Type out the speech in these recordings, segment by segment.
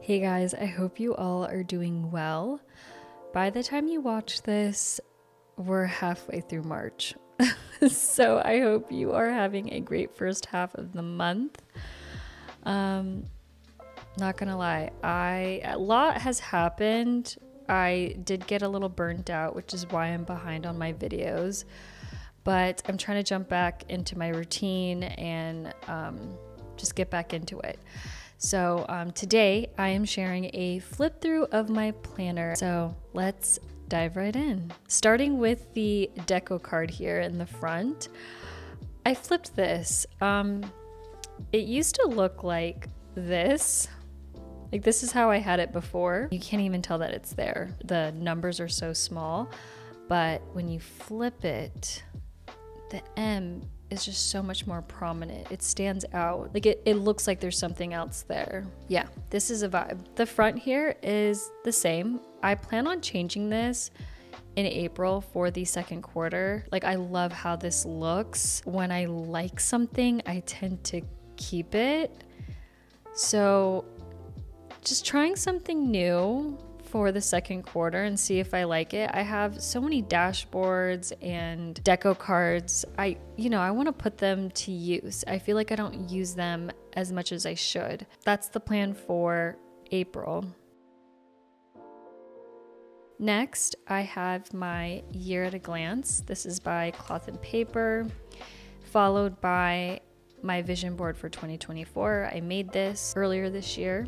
Hey guys, I hope you all are doing well. By the time you watch this, we're halfway through March. So I hope you are having a great first half of the month. Not gonna lie, a lot has happened. I did get a little burnt out, which is why I'm behind on my videos. But I'm trying to jump back into my routine and just get back into it. So today I am sharing a flip through of my planner. So let's dive right in. Starting with the deco card here in the front, I flipped this. It used to look like this. Like this is how I had it before. You can't even tell that it's there. The numbers are so small, but when you flip it, the M is just so much more prominent. It stands out. Like it looks like there's something else there. Yeah, this is a vibe. The front here is the same. I plan on changing this in April for the second quarter. Like I love how this looks. When I like something, I tend to keep it. So just trying something new for the second quarter and see if I like it. I have so many dashboards and deco cards. I want to put them to use. I feel like I don't use them as much as I should. That's the plan for April. Next, I have my year at a glance. This is by Cloth and Paper, followed by my vision board for 2024. I made this earlier this year.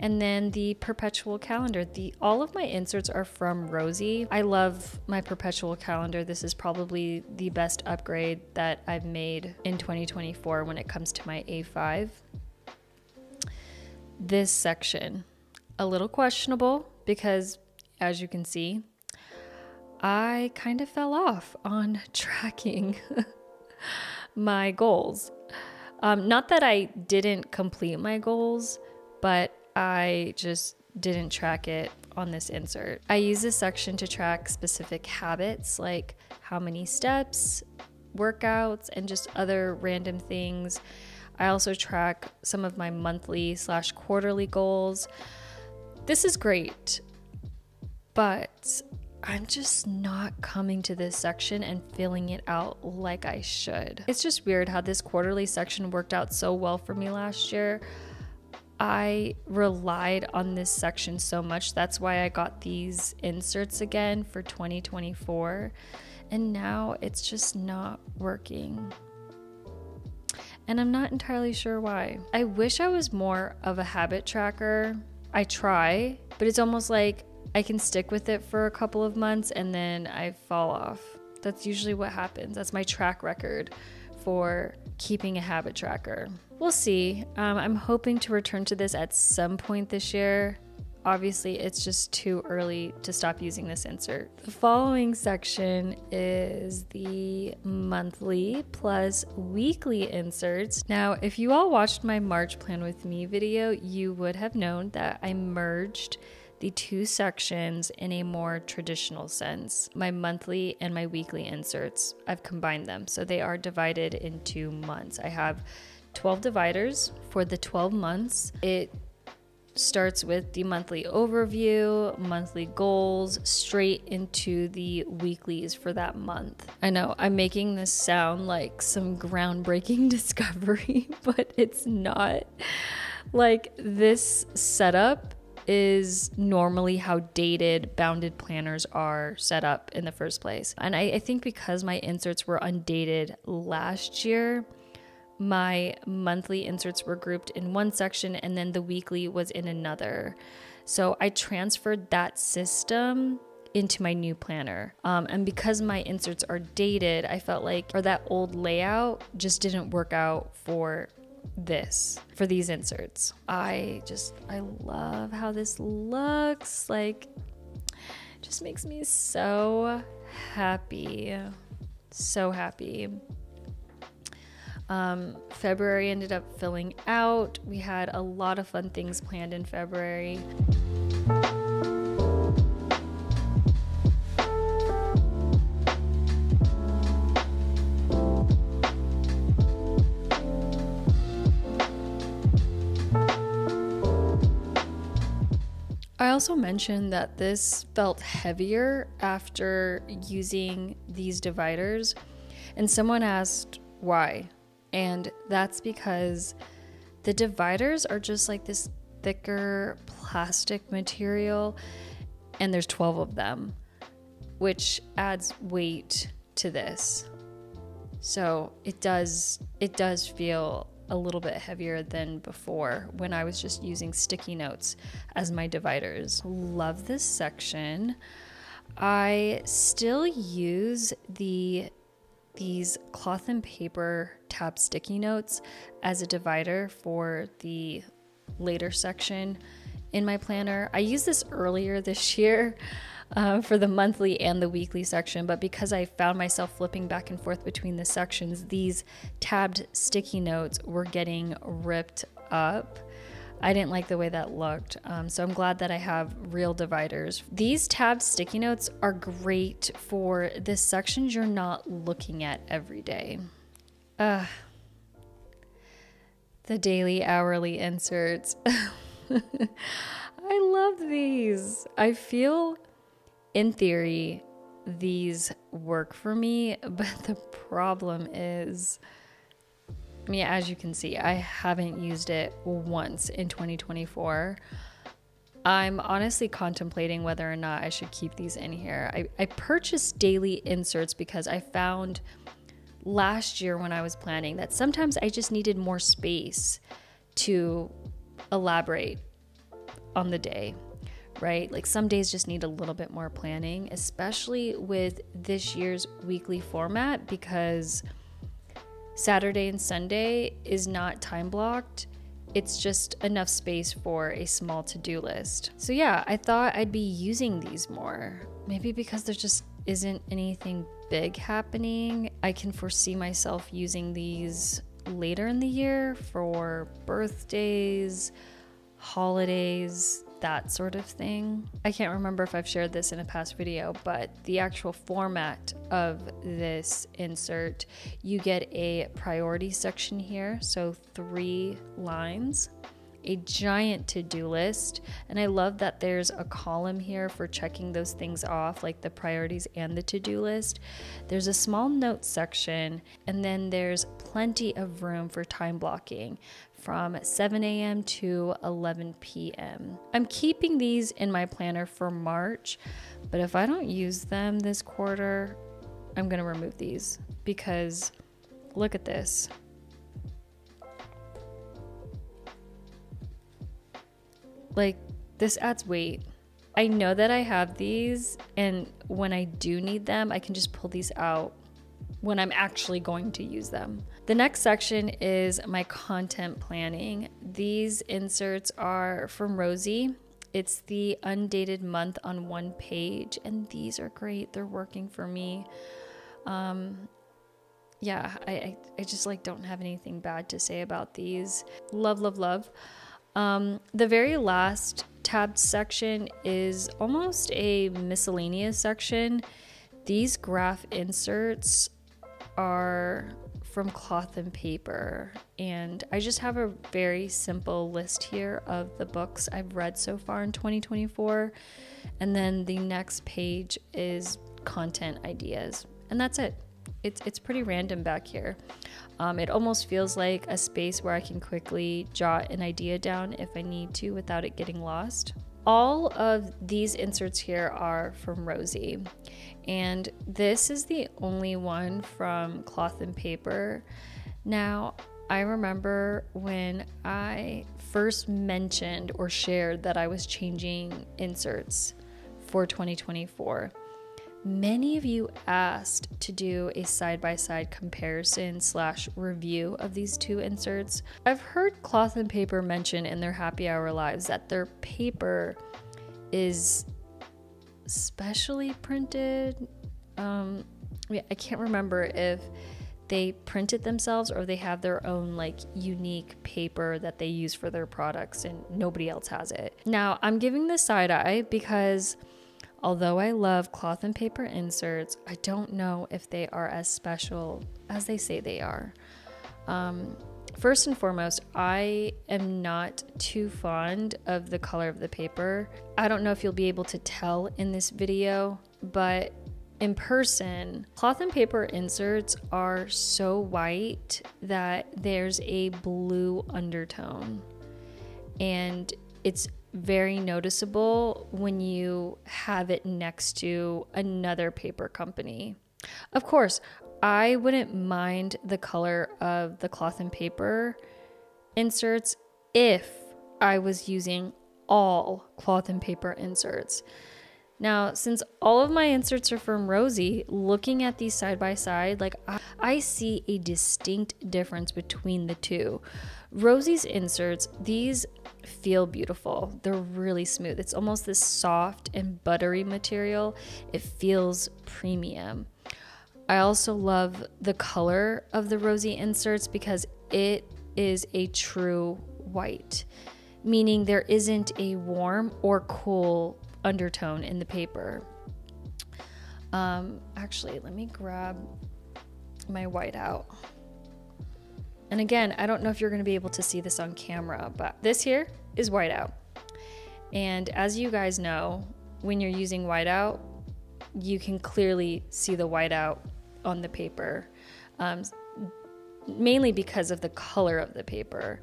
And then the perpetual calendar. All of my inserts are from Rosie. I love my perpetual calendar. This is probably the best upgrade that I've made in 2024 when it comes to my A5. This section, a little questionable because as you can see, I kind of fell off on tracking my goals. Not that I didn't complete my goals, but I just didn't track it on this insert. I use this section to track specific habits like how many steps, workouts, and just other random things. I also track some of my monthly/quarterly goals. This is great, but I'm just not coming to this section and filling it out like I should. It's just weird how this quarterly section worked out so well for me last year. I relied on this section so much. That's why I got these inserts again for 2024. And now it's just not working. And I'm not entirely sure why. I wish I was more of a habit tracker. I try, but it's almost like I can stick with it for a couple of months and then I fall off. That's usually what happens. That's my track record for keeping a habit tracker. We'll see. I'm hoping to return to this at some point this year. Obviously, it's just too early to stop using this insert. The following section is the monthly plus weekly inserts. Now, if you all watched my March Plan With Me video, you would have known that I merged the two sections in a more traditional sense. My monthly and my weekly inserts, I've combined them. So they are divided into months. I have 12 dividers for the 12 months. It starts with the monthly overview, monthly goals, straight into the weeklies for that month. I know I'm making this sound like some groundbreaking discovery, but it's not. Like this setup is normally how dated bounded planners are set up in the first place. And I think because my inserts were undated last year, my monthly inserts were grouped in one section and then the weekly was in another. So I transferred that system into my new planner. And because my inserts are dated, I felt like, or that old layout just didn't work out for these inserts. I love how this looks. Like, just makes me so happy. So happy. February ended up filling out. We had a lot of fun things planned in February. I also mentioned that this felt heavier after using these dividers, and someone asked why. And that's because the dividers are just like this thicker plastic material, and there's 12 of them, which adds weight to this. So it does feel a little bit heavier than before when I was just using sticky notes as my dividers. Love this section. I still use these cloth and paper tab sticky notes as a divider for the later section in my planner. I used this earlier this year for the monthly and the weekly section, but because I found myself flipping back and forth between the sections, these tabbed sticky notes were getting ripped up. I didn't like the way that looked, so I'm glad that I have real dividers. These tabbed sticky notes are great for the sections you're not looking at every day. The daily, hourly inserts. I love these. I feel, in theory, these work for me, but the problem is, I mean, as you can see, I haven't used it once in 2024. I'm honestly contemplating whether or not I should keep these in here. I purchased daily inserts because I found last year when I was planning that sometimes I just needed more space to elaborate on the day, right? Like some days just need a little bit more planning, especially with this year's weekly format, because Saturday and Sunday is not time blocked. It's just enough space for a small to-do list. So yeah, I thought I'd be using these more. Maybe because there just isn't anything big happening. I can foresee myself using these later in the year for birthdays, holidays, that sort of thing. I can't remember if I've shared this in a past video, but the actual format of this insert, you get a priority section here, so 3 lines, a giant to-do list, and I love that there's a column here for checking those things off, like the priorities and the to-do list. There's a small notes section, and then there's plenty of room for time blocking from 7 a.m. to 11 p.m. I'm keeping these in my planner for March, but if I don't use them this quarter, I'm gonna remove these because look at this. Like, this adds weight. I know that I have these, and when I do need them, I can just pull these out when I'm actually going to use them. The next section is my content planning. These inserts are from Rosie. It's the undated month on one page, and these are great. They're working for me. Yeah, I just like don't have anything bad to say about these. Love, love, love. The very last tabbed section is almost a miscellaneous section. These graph inserts are from cloth and paper, and I just have a very simple list here of the books I've read so far in 2024, and then the next page is content ideas, and that's it. It's pretty random back here. It almost feels like a space where I can quickly jot an idea down if I need to without it getting lost. All of these inserts here are from Rosie, and this is the only one from cloth and paper. Now, I remember when I first mentioned or shared that I was changing inserts for 2024. Many of you asked to do a side-by-side comparison / review of these two inserts. I've heard cloth and paper mention in their happy hour lives that their paper is specially printed. I can't remember if they print it themselves or they have their own like unique paper that they use for their products and nobody else has it. Now, I'm giving this side eye because although I love cloth and paper inserts, I don't know if they are as special as they say they are. First and foremost, I am not too fond of the color of the paper. I don't know if you'll be able to tell in this video, but in person, cloth and paper inserts are so white that there's a blue undertone. And it's very noticeable when you have it next to another paper company. Of course, I wouldn't mind the color of the cloth and paper inserts if I was using all cloth and paper inserts. Now, since all of my inserts are from Rosie, looking at these side by side, like I see a distinct difference between the two. Rosie's inserts, these feel beautiful. They're really smooth. It's almost this soft and buttery material. It feels premium. I also love the color of the Rosie inserts because it is a true white, meaning there isn't a warm or cool undertone in the paper. Actually, let me grab my whiteout. And again, I don't know if you're going to be able to see this on camera, but this here is whiteout. And as you guys know, when you're using whiteout, you can clearly see the whiteout on the paper, mainly because of the color of the paper.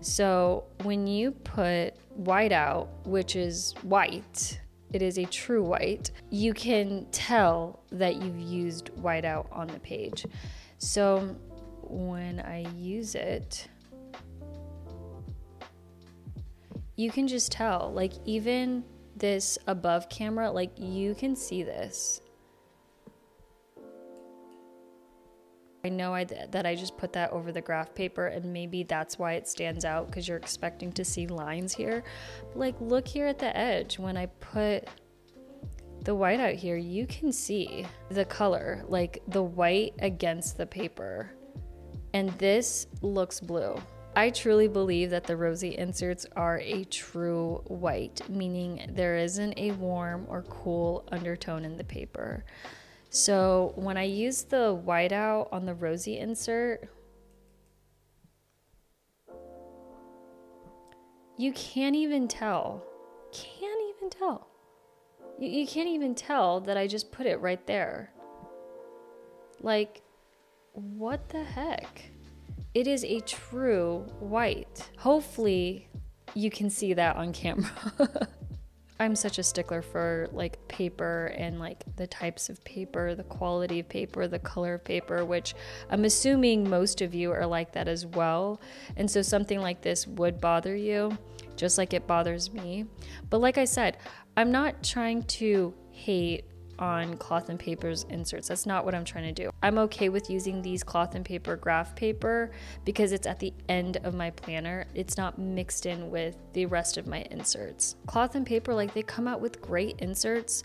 So when you put whiteout, which is white, it is a true white, you can tell that you've used whiteout on the page. So when I use it, you can just tell, like even this above camera, like you can see this. I know that I just put that over the graph paper, and maybe that's why it stands out, because you're expecting to see lines here. But like look here at the edge. When I put the whiteout here, you can see the color, like the white against the paper. And this looks blue. I truly believe that the Rosie inserts are a true white, meaning there isn't a warm or cool undertone in the paper. So when I use the whiteout on the Rosie insert, you can't even tell. You can't even tell that I just put it right there. Like, what the heck? It is a true white. Hopefully you can see that on camera. I'm such a stickler for like paper and like the types of paper, the quality of paper, the color of paper, which I'm assuming most of you are like that as well. And so something like this would bother you, just like it bothers me. But like I said, I'm not trying to hate on cloth and paper's inserts. That's not what I'm trying to do. I'm okay with using these cloth and paper graph paper because it's at the end of my planner. It's not mixed in with the rest of my inserts. Cloth and paper, like they come out with great inserts.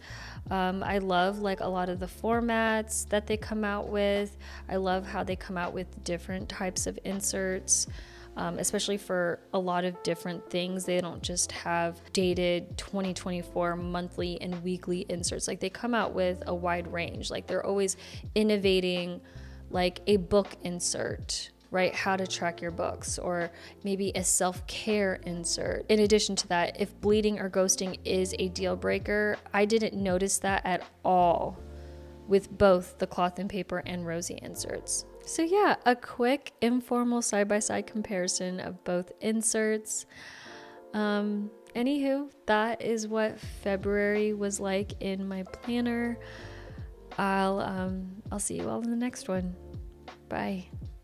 I love like a lot of the formats that they come out with. I love how they come out with different types of inserts. Especially for a lot of different things. They don't just have dated 2024 monthly and weekly inserts. Like they come out with a wide range. Like they're always innovating, like a book insert, right? How to track your books, or maybe a self-care insert. In addition to that, if bleeding or ghosting is a deal breaker, I didn't notice that at all with both the cloth and paper and Rosie inserts. So yeah, a quick informal side-by-side comparison of both inserts. Anywho, that is what February was like in my planner. I'll see you all in the next one. Bye.